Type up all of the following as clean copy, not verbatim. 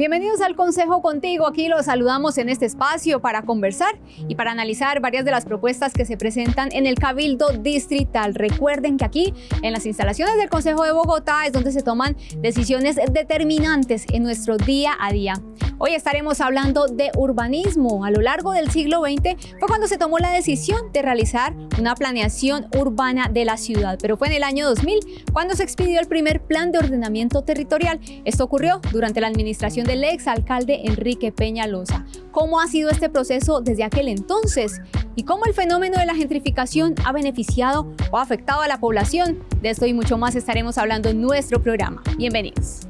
Bienvenidos al Consejo Contigo. Aquí los saludamos en este espacio para conversar y para analizar varias de las propuestas que se presentan en el Cabildo Distrital. Recuerden que aquí, en las instalaciones del Consejo de Bogotá, es donde se toman decisiones determinantes en nuestro día a día. Hoy estaremos hablando de urbanismo. A lo largo del siglo XX fue cuando se tomó la decisión de realizar una planeación urbana de la ciudad, pero fue en el año 2000 cuando se expidió el primer plan de ordenamiento territorial. Esto ocurrió durante la administración del exalcalde Enrique Peñalosa. ¿Cómo ha sido este proceso desde aquel entonces? ¿Y cómo el fenómeno de la gentrificación ha beneficiado o ha afectado a la población? De esto y mucho más estaremos hablando en nuestro programa. Bienvenidos.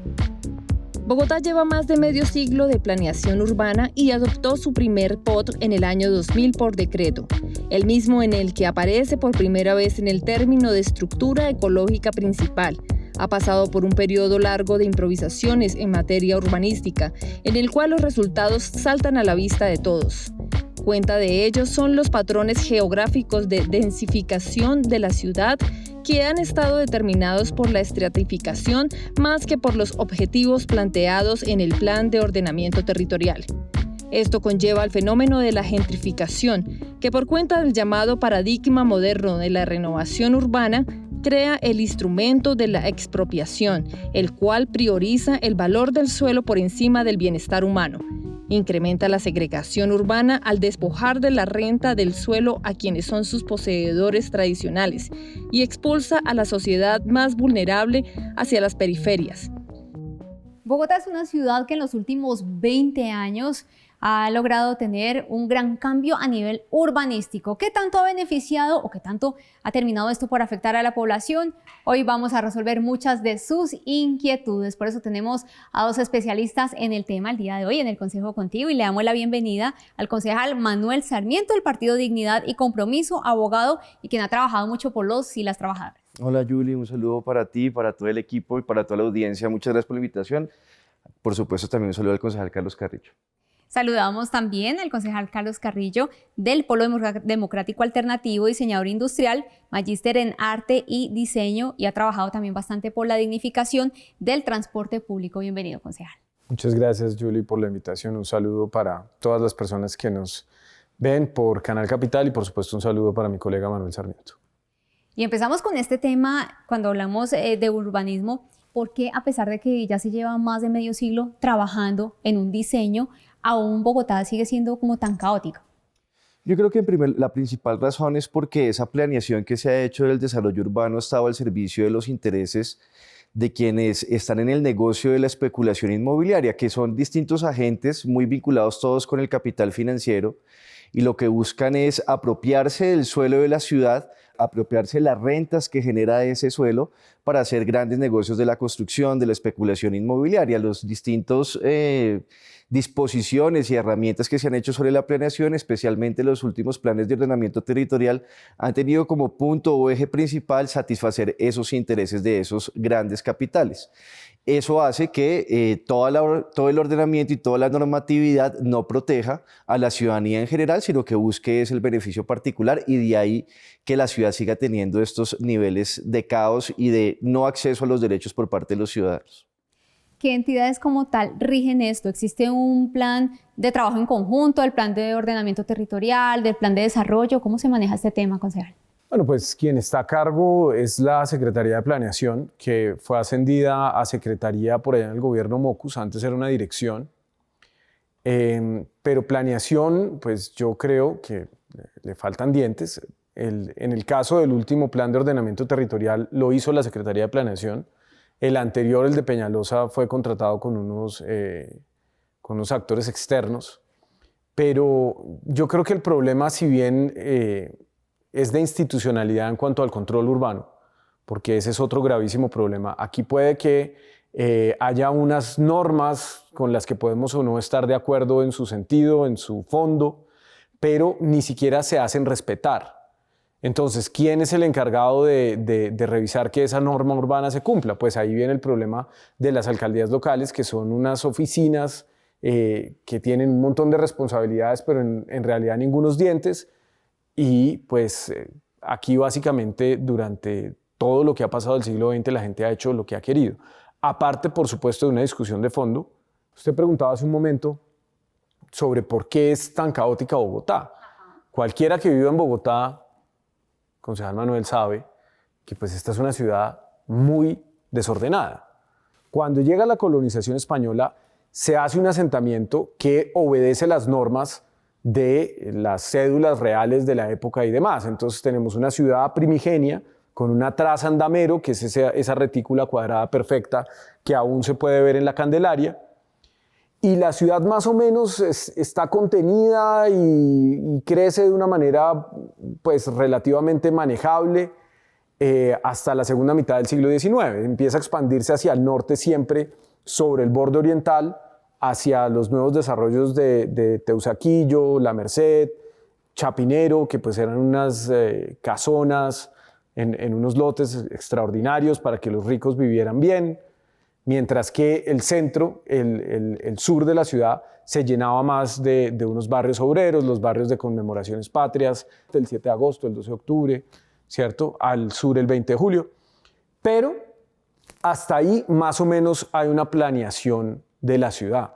Bogotá lleva más de medio siglo de planeación urbana y adoptó su primer POT en el año 2000 por decreto, el mismo en el que aparece por primera vez en el término de estructura ecológica principal. Ha pasado por un periodo largo de improvisaciones en materia urbanística, en el cual los resultados saltan a la vista de todos. Cuenta de ello son los patrones geográficos de densificación de la ciudad que han estado determinados por la estratificación más que por los objetivos planteados en el Plan de Ordenamiento Territorial. Esto conlleva al fenómeno de la gentrificación, que por cuenta del llamado paradigma moderno de la renovación urbana, crea el instrumento de la expropiación, el cual prioriza el valor del suelo por encima del bienestar humano. Incrementa la segregación urbana al despojar de la renta del suelo a quienes son sus poseedores tradicionales y expulsa a la sociedad más vulnerable hacia las periferias. Bogotá es una ciudad que en los últimos 20 años ha logrado tener un gran cambio a nivel urbanístico. ¿Qué tanto ha beneficiado o qué tanto ha terminado esto por afectar a la población? Hoy vamos a resolver muchas de sus inquietudes. Por eso tenemos a dos especialistas en el tema el día de hoy en el Consejo Contigo y le damos la bienvenida al concejal Manuel Sarmiento del Partido Dignidad y Compromiso, abogado y quien ha trabajado mucho por los y las trabajadoras. Hola Julie, un saludo para ti, para todo el equipo y para toda la audiencia. Muchas gracias por la invitación. Por supuesto también un saludo al concejal Carlos Carrillo. Saludamos también al concejal Carlos Carrillo del Polo Democrático Alternativo, diseñador industrial, magíster en arte y diseño y ha trabajado también bastante por la dignificación del transporte público. Bienvenido, concejal. Muchas gracias, Julie, por la invitación. Un saludo para todas las personas que nos ven por Canal Capital y, por supuesto, un saludo para mi colega Manuel Sarmiento. Y empezamos con este tema cuando hablamos de urbanismo, porque a pesar de que ya se lleva más de medio siglo trabajando en un diseño, aún Bogotá sigue siendo como tan caótica. Yo creo que la principal razón es porque esa planeación que se ha hecho del desarrollo urbano ha estado al servicio de los intereses de quienes están en el negocio de la especulación inmobiliaria, que son distintos agentes muy vinculados todos con el capital financiero y lo que buscan es apropiarse del suelo de la ciudad, apropiarse de las rentas que genera ese suelo para hacer grandes negocios de la construcción, de la especulación inmobiliaria. Los distintos disposiciones y herramientas que se han hecho sobre la planeación, especialmente los últimos planes de ordenamiento territorial, han tenido como punto o eje principal satisfacer esos intereses de esos grandes capitales. Eso hace que todo el ordenamiento y toda la normatividad no proteja a la ciudadanía en general, sino que busque el beneficio particular y de ahí que la ciudad siga teniendo estos niveles de caos y de no acceso a los derechos por parte de los ciudadanos. ¿Qué entidades como tal rigen esto? ¿Existe un plan de trabajo en conjunto, el plan de ordenamiento territorial, del plan de desarrollo? ¿Cómo se maneja este tema, concejal? Bueno, pues quien está a cargo es la Secretaría de Planeación, que fue ascendida a Secretaría por allá en el gobierno Mocus, antes era una dirección. Pero planeación, pues yo creo que le faltan dientes. En el caso del último plan de ordenamiento territorial lo hizo la Secretaría de Planeación. El anterior, el de Peñalosa, fue contratado con unos actores externos. Pero yo creo que el problema, si bien es de institucionalidad en cuanto al control urbano, porque ese es otro gravísimo problema. Aquí puede que haya unas normas con las que podemos o no estar de acuerdo en su sentido, en su fondo, pero ni siquiera se hacen respetar. Entonces, ¿quién es el encargado de revisar que esa norma urbana se cumpla? Pues ahí viene el problema de las alcaldías locales, que son unas oficinas que tienen un montón de responsabilidades, pero en realidad ningunos dientes. Y pues aquí básicamente durante todo lo que ha pasado del siglo XX la gente ha hecho lo que ha querido. Aparte, por supuesto, de una discusión de fondo Usted preguntaba hace un momento sobre por qué es tan caótica Bogotá. Cualquiera que viva en Bogotá, concejal Manuel, sabe que pues esta es una ciudad muy desordenada. Cuando llega la colonización española, se hace un asentamiento que obedece las normas de las cédulas reales de la época y demás. Entonces tenemos una ciudad primigenia con una traza andamero, que es esa retícula cuadrada perfecta que aún se puede ver en la Candelaria, y la ciudad más o menos está contenida y crece de una manera pues relativamente manejable hasta la segunda mitad del siglo XIX. Empieza a expandirse hacia el norte siempre sobre el borde oriental, hacia los nuevos desarrollos de Teusaquillo, La Merced, Chapinero, que pues eran unas casonas en unos lotes extraordinarios para que los ricos vivieran bien, mientras que el centro, el sur de la ciudad, se llenaba más de unos barrios obreros, los barrios de conmemoraciones patrias, del 7 de agosto, el 12 de octubre, ¿cierto? Al sur el 20 de julio. Pero hasta ahí más o menos hay una planeación de la ciudad.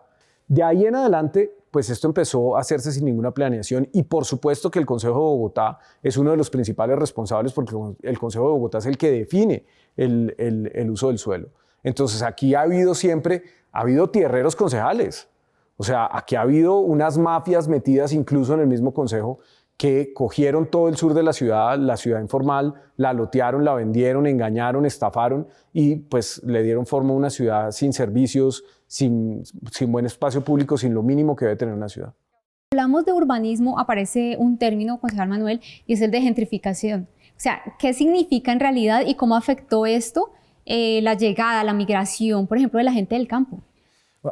De ahí en adelante, pues esto empezó a hacerse sin ninguna planeación y por supuesto que el Consejo de Bogotá es uno de los principales responsables porque el Consejo de Bogotá es el que define el uso del suelo. Entonces aquí ha habido tierreros concejales. O sea, aquí ha habido unas mafias metidas incluso en el mismo consejo que cogieron todo el sur de la ciudad informal, la lotearon, la vendieron, engañaron, estafaron y pues le dieron forma a una ciudad sin servicios, sin buen espacio público, sin lo mínimo que debe tener una ciudad. Hablamos de urbanismo, aparece un término, concejal Manuel, y es el de gentrificación. O sea, ¿qué significa en realidad y cómo afectó esto la llegada, la migración, por ejemplo, de la gente del campo?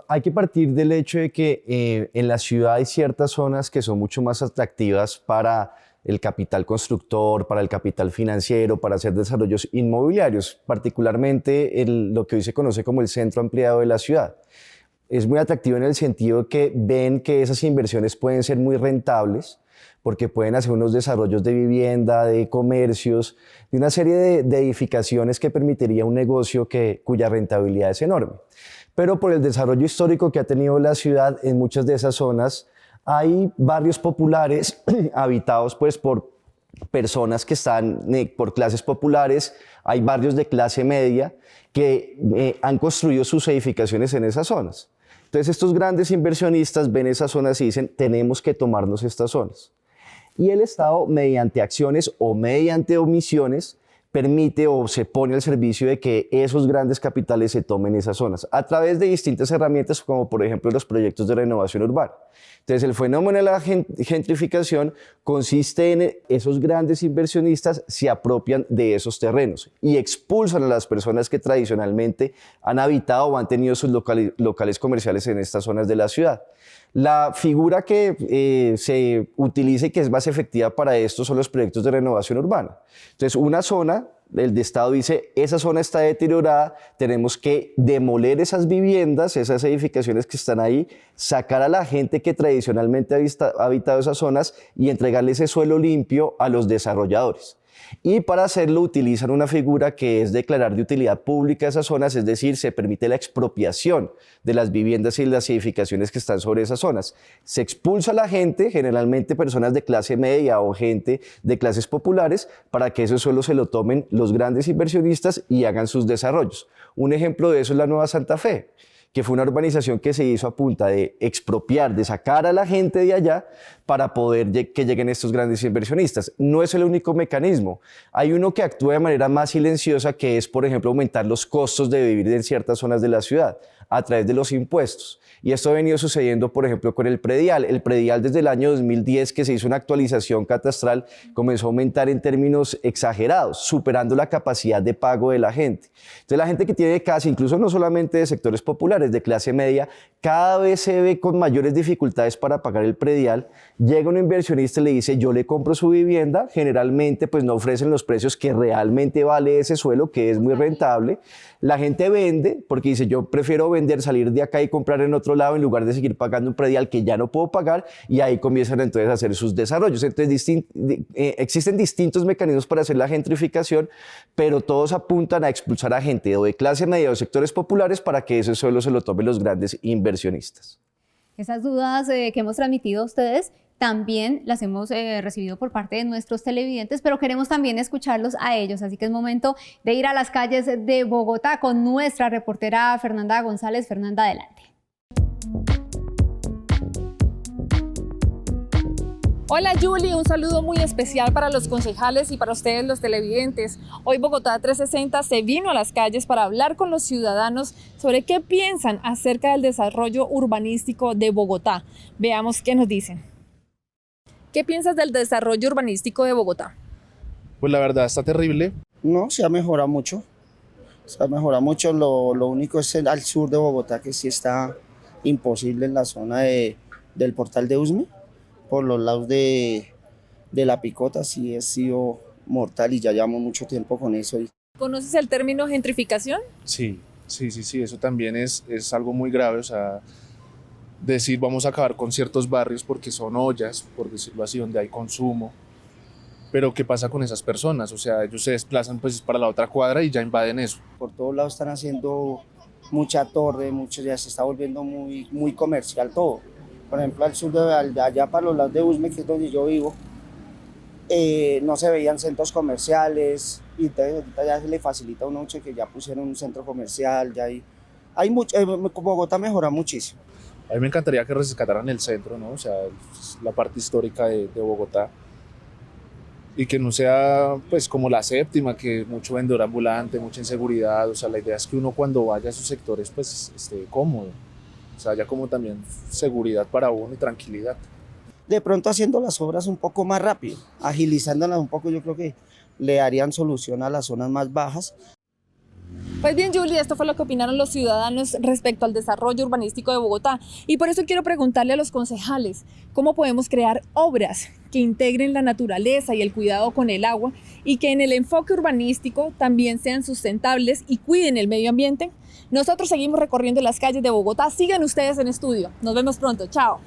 Hay que partir del hecho de que en la ciudad hay ciertas zonas que son mucho más atractivas para el capital constructor, para el capital financiero, para hacer desarrollos inmobiliarios, particularmente lo que hoy se conoce como el centro ampliado de la ciudad. Es muy atractivo en el sentido de que ven que esas inversiones pueden ser muy rentables, porque pueden hacer unos desarrollos de vivienda, de comercios, de una serie de edificaciones que permitiría un negocio cuya rentabilidad es enorme. Pero por el desarrollo histórico que ha tenido la ciudad, en muchas de esas zonas hay barrios populares habitados pues, por personas que están por clases populares, hay barrios de clase media que han construido sus edificaciones en esas zonas. Entonces estos grandes inversionistas ven esas zonas y dicen, tenemos que tomarnos estas zonas. Y el Estado, mediante acciones o mediante omisiones, permite o se pone al servicio de que esos grandes capitales se tomen esas zonas a través de distintas herramientas como por ejemplo los proyectos de renovación urbana. Entonces el fenómeno de la gentrificación consiste en esos grandes inversionistas se apropian de esos terrenos y expulsan a las personas que tradicionalmente han habitado o han tenido sus locales comerciales en estas zonas de la ciudad. La figura que se utiliza y que es más efectiva para esto son los proyectos de renovación urbana. Entonces, una zona, el Estado dice, esa zona está deteriorada, tenemos que demoler esas viviendas, esas edificaciones que están ahí, sacar a la gente que tradicionalmente ha habitado esas zonas y entregarle ese suelo limpio a los desarrolladores. Y para hacerlo utilizan una figura que es declarar de utilidad pública esas zonas, es decir, se permite la expropiación de las viviendas y las edificaciones que están sobre esas zonas. Se expulsa a la gente, generalmente personas de clase media o gente de clases populares, para que ese suelo se lo tomen los grandes inversionistas y hagan sus desarrollos. Un ejemplo de eso es la Nueva Santa Fe, que fue una urbanización que se hizo a punta de expropiar, de sacar a la gente de allá para poder que lleguen estos grandes inversionistas. No es el único mecanismo. Hay uno que actúa de manera más silenciosa, que es, por ejemplo, aumentar los costos de vivir en ciertas zonas de la ciudad a través de los impuestos. Y esto ha venido sucediendo, por ejemplo, con el predial. El predial desde el año 2010, que se hizo una actualización catastral, comenzó a aumentar en términos exagerados, superando la capacidad de pago de la gente. Entonces la gente que tiene casa, incluso no solamente de sectores populares, de clase media, cada vez se ve con mayores dificultades para pagar el predial. Llega un inversionista y le dice, yo le compro su vivienda, generalmente pues no ofrecen los precios que realmente vale ese suelo, que es muy rentable. La gente vende porque dice, yo prefiero vender, salir de acá y comprar en otro lado en lugar de seguir pagando un predial que ya no puedo pagar, y ahí comienzan entonces a hacer sus desarrollos. Entonces existen distintos mecanismos para hacer la gentrificación, pero todos apuntan a expulsar a gente o de clase media o sectores populares para que ese suelo se lo tomen los grandes inversionistas. Esas dudas que hemos transmitido a ustedes también las hemos recibido por parte de nuestros televidentes, pero queremos también escucharlos a ellos, así que es momento de ir a las calles de Bogotá con nuestra reportera Fernanda González. Fernanda, adelante. Hola Julie, un saludo muy especial para los concejales y para ustedes los televidentes. Hoy Bogotá 360 se vino a las calles para hablar con los ciudadanos sobre qué piensan acerca del desarrollo urbanístico de Bogotá. Veamos qué nos dicen. ¿Qué piensas del desarrollo urbanístico de Bogotá? Pues la verdad está terrible. No, se ha mejorado mucho. Se ha mejorado mucho. Lo único es al sur de Bogotá, que sí está imposible en la zona del Portal de Usme. Por los lados de la Picota sí ha sido mortal y ya llevamos mucho tiempo con eso. ¿Conoces el término gentrificación? Sí, eso también es algo muy grave, o sea, decir vamos a acabar con ciertos barrios porque son ollas, por decirlo así, donde hay consumo, pero ¿qué pasa con esas personas? O sea, ellos se desplazan pues para la otra cuadra y ya invaden eso. Por todos lados están haciendo mucha torre, ya se está volviendo muy, muy comercial todo. Por ejemplo, al sur de allá para los lados de Usme, que es donde yo vivo, no se veían centros comerciales, y entonces ahorita ya se le facilita a uno mucho que ya pusieron un centro comercial, ya hay mucho, Bogotá mejora muchísimo. A mí me encantaría que rescataran el centro, ¿no? O sea, la parte histórica de Bogotá, y que no sea pues como la séptima, que mucho vendedor ambulante, mucha inseguridad. O sea, la idea es que uno cuando vaya a esos sectores pues esté cómodo, o sea, haya como también seguridad para uno y tranquilidad. De pronto haciendo las obras un poco más rápido, agilizándolas un poco, yo creo que le darían solución a las zonas más bajas. Pues bien, Julie, esto fue lo que opinaron los ciudadanos respecto al desarrollo urbanístico de Bogotá. Y por eso quiero preguntarle a los concejales, ¿cómo podemos crear obras que integren la naturaleza y el cuidado con el agua y que en el enfoque urbanístico también sean sustentables y cuiden el medio ambiente? Nosotros seguimos recorriendo las calles de Bogotá. Sigan ustedes en estudio. Nos vemos pronto. Chao.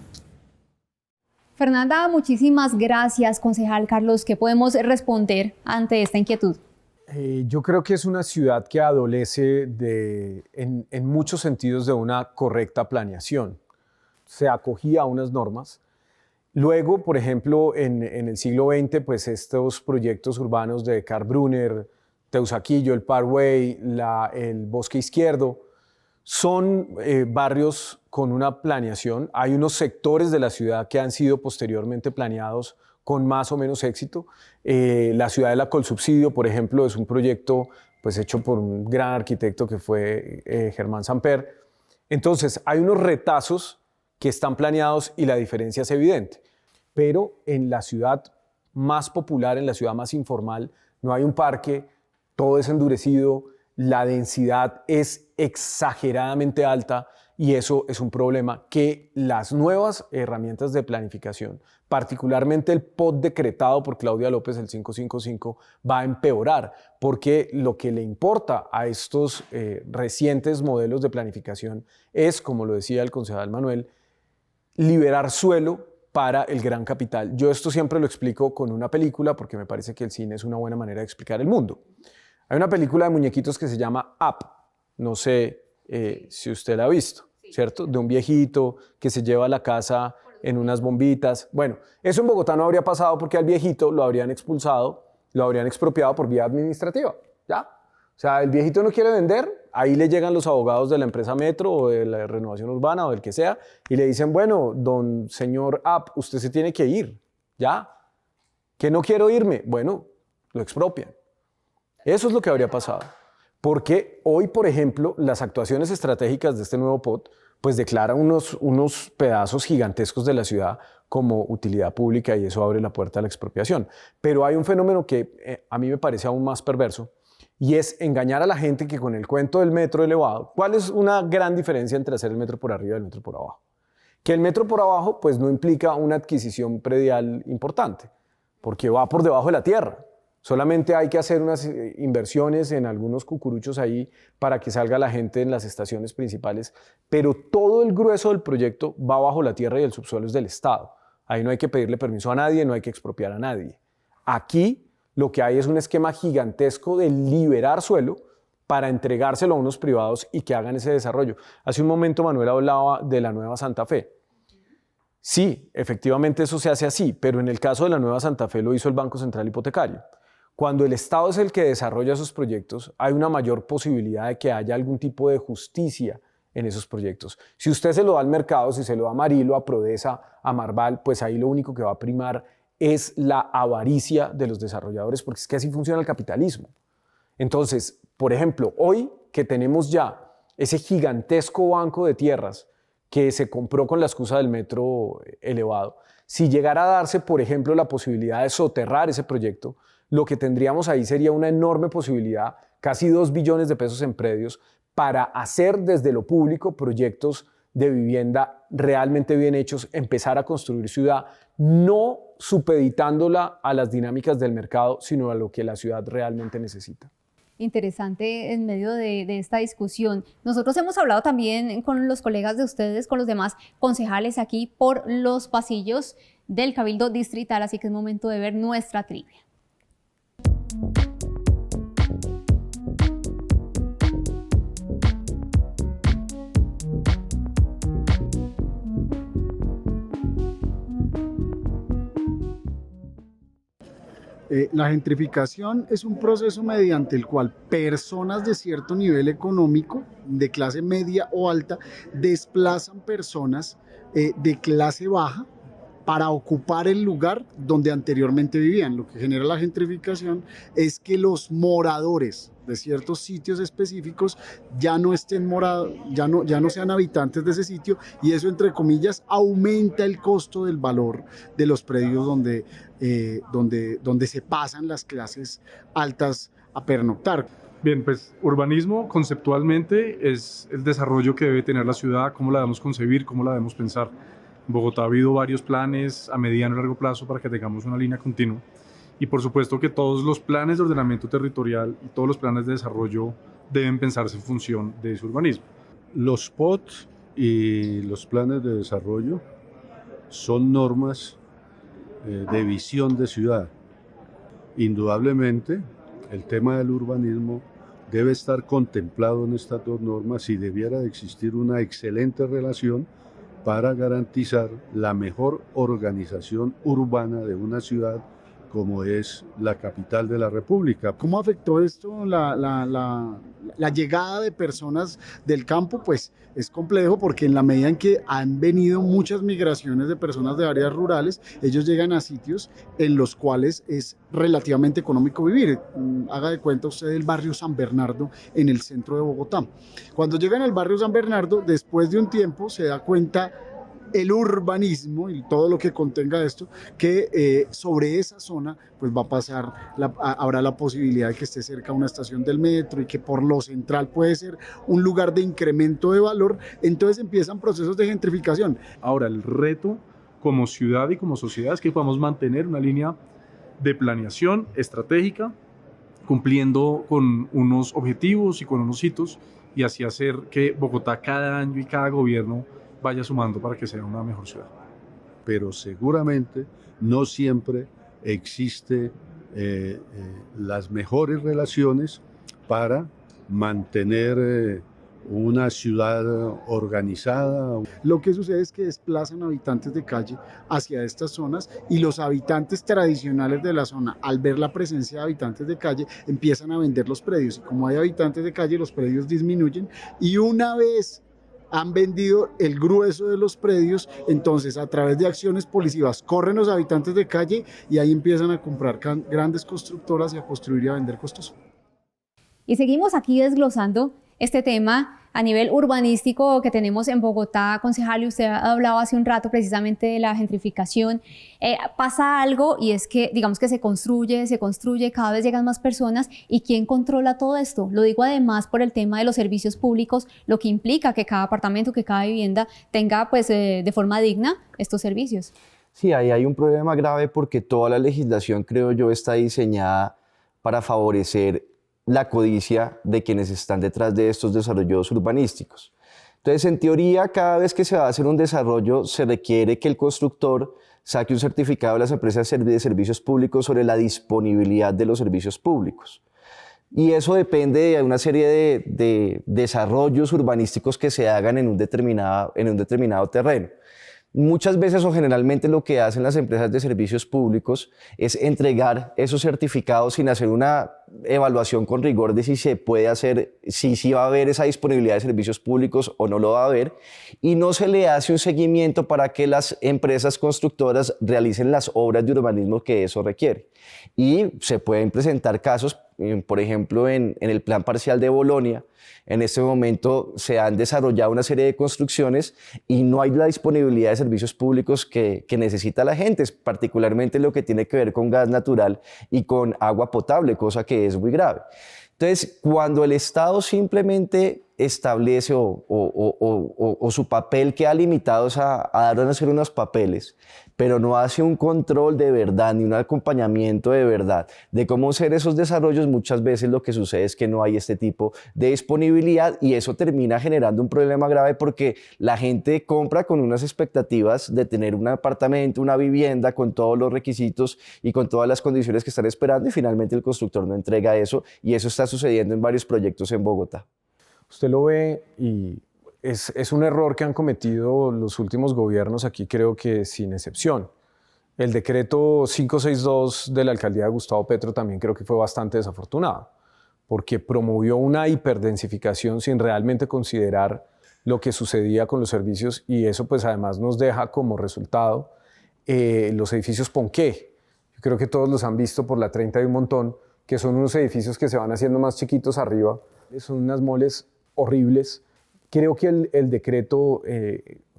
Fernanda, muchísimas gracias, concejal Carlos. ¿Qué podemos responder ante esta inquietud? Yo creo que es una ciudad que adolece en muchos sentidos de una correcta planeación. Se acogía a unas normas. Luego, por ejemplo, en el siglo XX, pues estos proyectos urbanos de Karl Brunner, Teusaquillo, el Parkway, el Bosque Izquierdo, son barrios con una planeación. Hay unos sectores de la ciudad que han sido posteriormente planeados con más o menos éxito. La ciudad de la Colsubsidio, por ejemplo, es un proyecto pues, hecho por un gran arquitecto que fue Germán Samper. Entonces, hay unos retazos que están planeados y la diferencia es evidente. Pero en la ciudad más popular, en la ciudad más informal, no hay un parque, todo es endurecido, la densidad es exageradamente alta y eso es un problema que las nuevas herramientas de planificación, particularmente el POT decretado por Claudia López, el 555, va a empeorar, porque lo que le importa a estos recientes modelos de planificación es, como lo decía el concejal Manuel, liberar suelo para el gran capital. Yo esto siempre lo explico con una película porque me parece que el cine es una buena manera de explicar el mundo. Hay una película de muñequitos que se llama Up, no sé si usted la ha visto, ¿cierto? De un viejito que se lleva a la casa en unas bombitas. Bueno, eso en Bogotá no habría pasado porque al viejito lo habrían expulsado, lo habrían expropiado por vía administrativa, ¿ya? O sea, el viejito no quiere vender, ahí le llegan los abogados de la empresa Metro o de la Renovación Urbana o del que sea y le dicen, bueno, don señor Up, usted se tiene que ir, ¿ya? ¿Que no quiero irme? Bueno, lo expropian. Eso es lo que habría pasado. Porque hoy, por ejemplo, las actuaciones estratégicas de este nuevo POT pues declaran unos pedazos gigantescos de la ciudad como utilidad pública y eso abre la puerta a la expropiación. Pero hay un fenómeno que a mí me parece aún más perverso y es engañar a la gente que con el cuento del metro elevado, ¿cuál es una gran diferencia entre hacer el metro por arriba y el metro por abajo? Que el metro por abajo pues no implica una adquisición predial importante, porque va por debajo de la tierra. O Solamente hay que hacer unas inversiones en algunos cucuruchos ahí para que salga la gente en las estaciones principales, pero todo el grueso del proyecto va bajo la tierra y el subsuelo es del Estado. Ahí no hay que pedirle permiso a nadie, no hay que expropiar a nadie. Aquí lo que hay es un esquema gigantesco de liberar suelo para entregárselo a unos privados y que hagan ese desarrollo. Hace un momento Manuel hablaba de la Nueva Santa Fe. Sí, efectivamente eso se hace así, pero en el caso de la Nueva Santa Fe lo hizo el Banco Central Hipotecario. Cuando el Estado es el que desarrolla esos proyectos, hay una mayor posibilidad de que haya algún tipo de justicia en esos proyectos. Si usted se lo da al mercado, si se lo da a Marilo, a Prodesa, a Marval, pues ahí lo único que va a primar es la avaricia de los desarrolladores, porque es que así funciona el capitalismo. Entonces, por ejemplo, hoy que tenemos ya ese gigantesco banco de tierras que se compró con la excusa del metro elevado, si llegara a darse, por ejemplo, la posibilidad de soterrar ese proyecto, lo que tendríamos ahí sería una enorme posibilidad, casi 2 billones de pesos en predios, para hacer desde lo público proyectos de vivienda realmente bien hechos, empezar a construir ciudad, no supeditándola a las dinámicas del mercado, sino a lo que la ciudad realmente necesita. Interesante en medio de esta discusión. Nosotros hemos hablado también con los colegas de ustedes, con los demás concejales aquí por los pasillos del Cabildo Distrital, así que es momento de ver nuestra trivia. La gentrificación es un proceso mediante el cual personas de cierto nivel económico, de clase media o alta, desplazan personas de clase baja para ocupar el lugar donde anteriormente vivían. Lo que genera la gentrificación es que los moradores de ciertos sitios específicos ya no sean habitantes de ese sitio, y eso, entre comillas, aumenta el costo del valor de los predios donde se pasan las clases altas a pernoctar. Bien, pues urbanismo conceptualmente es el desarrollo que debe tener la ciudad, cómo la debemos concebir, cómo la debemos pensar. En Bogotá ha habido varios planes a mediano y largo plazo para que tengamos una línea continua. Y por supuesto que todos los planes de ordenamiento territorial y todos los planes de desarrollo deben pensarse en función de ese urbanismo. Los POT y los planes de desarrollo son normas de visión de ciudad. Indudablemente, el tema del urbanismo debe estar contemplado en estas dos normas y debiera de existir una excelente relación para garantizar la mejor organización urbana de una ciudad como es la capital de la República. ¿Cómo afectó esto la llegada de personas del campo? Pues es complejo, porque en la medida en que han venido muchas migraciones de personas de áreas rurales, ellos llegan a sitios en los cuales es relativamente económico vivir. Haga de cuenta usted el barrio San Bernardo en el centro de Bogotá. Cuando llegan al barrio San Bernardo, después de un tiempo se da cuenta el urbanismo y todo lo que contenga esto, que sobre esa zona pues va a pasar, habrá la posibilidad de que esté cerca una estación del metro y que por lo central puede ser un lugar de incremento de valor. Entonces empiezan procesos de gentrificación. Ahora, el reto como ciudad y como sociedad es que podamos mantener una línea de planeación estratégica, cumpliendo con unos objetivos y con unos hitos, y así hacer que Bogotá cada año y cada gobierno vaya sumando para que sea una mejor ciudad. Pero seguramente no siempre existe las mejores relaciones para mantener una ciudad organizada. Lo que sucede es que desplazan habitantes de calle hacia estas zonas, y los habitantes tradicionales de la zona, al ver la presencia de habitantes de calle, empiezan a vender los predios, y como hay habitantes de calle, los predios disminuyen, y una vez han vendido el grueso de los predios, entonces a través de acciones policivas corren los habitantes de calle y ahí empiezan a comprar grandes constructoras y a construir y a vender costoso. Y seguimos aquí desglosando este tema a nivel urbanístico que tenemos en Bogotá. Concejal, usted hablaba hace un rato precisamente de la gentrificación. Pasa algo, y es que digamos que se construye, cada vez llegan más personas, ¿y quién controla todo esto? Lo digo además por el tema de los servicios públicos, lo que implica que cada apartamento, que cada vivienda tenga pues de forma digna estos servicios. Sí, ahí hay un problema grave, porque toda la legislación, creo yo, está diseñada para favorecer la codicia de quienes están detrás de estos desarrollos urbanísticos. Entonces, en teoría, cada vez que se va a hacer un desarrollo, se requiere que el constructor saque un certificado de las empresas de servicios públicos sobre la disponibilidad de los servicios públicos. Y eso depende de una serie de desarrollos urbanísticos que se hagan en un determinado terreno. Muchas veces o generalmente lo que hacen las empresas de servicios públicos es entregar esos certificados sin hacer una evaluación con rigor de si se puede hacer, si va a haber esa disponibilidad de servicios públicos o no lo va a haber, y no se le hace un seguimiento para que las empresas constructoras realicen las obras de urbanismo que eso requiere. Y se pueden presentar casos, por ejemplo, en el Plan Parcial de Bolonia. En este momento se han desarrollado una serie de construcciones y no hay la disponibilidad de servicios públicos que necesita la gente, particularmente lo que tiene que ver con gas natural y con agua potable, cosa que es muy grave. Entonces, cuando el Estado simplemente establece o su papel queda limitado a dar a hacer unos papeles, pero no hace un control de verdad ni un acompañamiento de verdad de cómo hacer esos desarrollos, muchas veces lo que sucede es que no hay este tipo de disponibilidad y eso termina generando un problema grave porque la gente compra con unas expectativas de tener un apartamento, una vivienda con todos los requisitos y con todas las condiciones que están esperando y finalmente el constructor no entrega eso y eso está sucediendo en varios proyectos en Bogotá. Usted lo ve y es un error que han cometido los últimos gobiernos aquí, creo que sin excepción. El decreto 562 de la alcaldía de Gustavo Petro también creo que fue bastante desafortunado, porque promovió una hiperdensificación sin realmente considerar lo que sucedía con los servicios y eso pues además nos deja como resultado los edificios Ponqué. Yo creo que todos los han visto por la 30 y un montón, que son unos edificios que se van haciendo más chiquitos arriba, son unas moles horribles. Creo que el decreto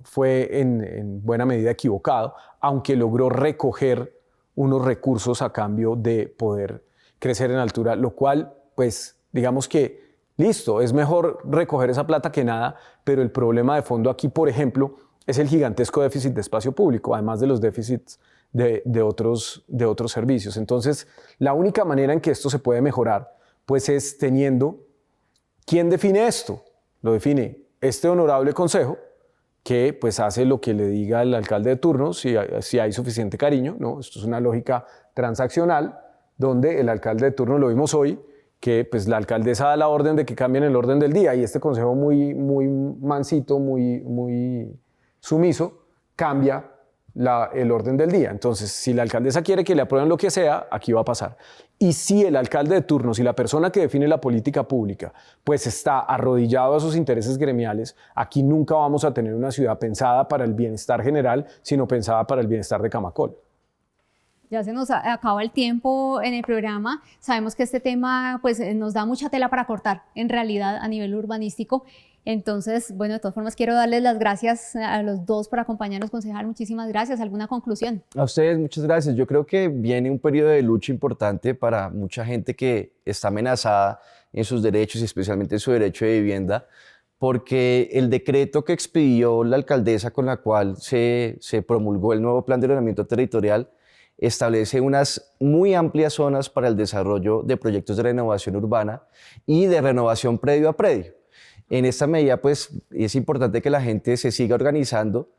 fue en buena medida equivocado, aunque logró recoger unos recursos a cambio de poder crecer en altura, lo cual, pues, digamos que, listo, es mejor recoger esa plata que nada, pero el problema de fondo aquí, por ejemplo, es el gigantesco déficit de espacio público, además de los déficits de otros servicios. Entonces, la única manera en que esto se puede mejorar, pues, es teniendo... ¿Quién define esto? Lo define este honorable consejo, que pues hace lo que le diga el alcalde de turno, si hay suficiente cariño, ¿no? Esto es una lógica transaccional, donde el alcalde de turno, lo vimos hoy, que pues la alcaldesa da la orden de que cambien el orden del día, y este consejo muy mansito, muy sumiso, cambia el orden del día. Entonces, si la alcaldesa quiere que le aprueben lo que sea, aquí va a pasar. Y si el alcalde de turno, si la persona que define la política pública, pues está arrodillado a sus intereses gremiales, aquí nunca vamos a tener una ciudad pensada para el bienestar general, sino pensada para el bienestar de Camacol. Ya se nos acaba el tiempo en el programa. Sabemos que este tema pues, nos da mucha tela para cortar, en realidad, a nivel urbanístico. Entonces, bueno, de todas formas, quiero darles las gracias a los dos por acompañarnos, concejal. Muchísimas gracias. ¿Alguna conclusión? A ustedes, muchas gracias. Yo creo que viene un periodo de lucha importante para mucha gente que está amenazada en sus derechos y especialmente en su derecho de vivienda, porque el decreto que expidió la alcaldesa con la cual se promulgó el nuevo plan de ordenamiento territorial establece unas muy amplias zonas para el desarrollo de proyectos de renovación urbana y de renovación predio a predio. En esta medida, pues, es importante que la gente se siga organizando,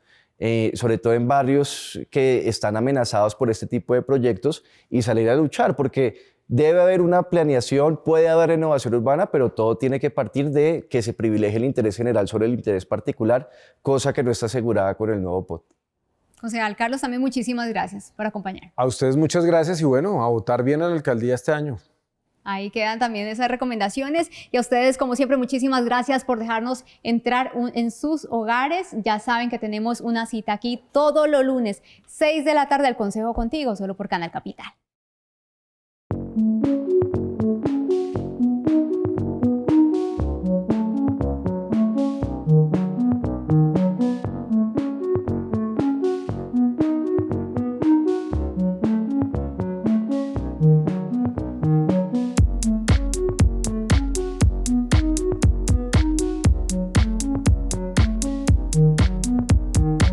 sobre todo en barrios que están amenazados por este tipo de proyectos y salir a luchar, porque debe haber una planeación, puede haber renovación urbana, pero todo tiene que partir de que se privilegie el interés general sobre el interés particular, cosa que no está asegurada con el nuevo POT. Concejal Carlos, también muchísimas gracias por acompañar. A ustedes muchas gracias y bueno, a votar bien a la alcaldía este año. Ahí quedan también esas recomendaciones y a ustedes, como siempre, muchísimas gracias por dejarnos entrar en sus hogares. Ya saben que tenemos una cita aquí todos los lunes, 6 de la tarde, al Consejo Contigo, solo por Canal Capital.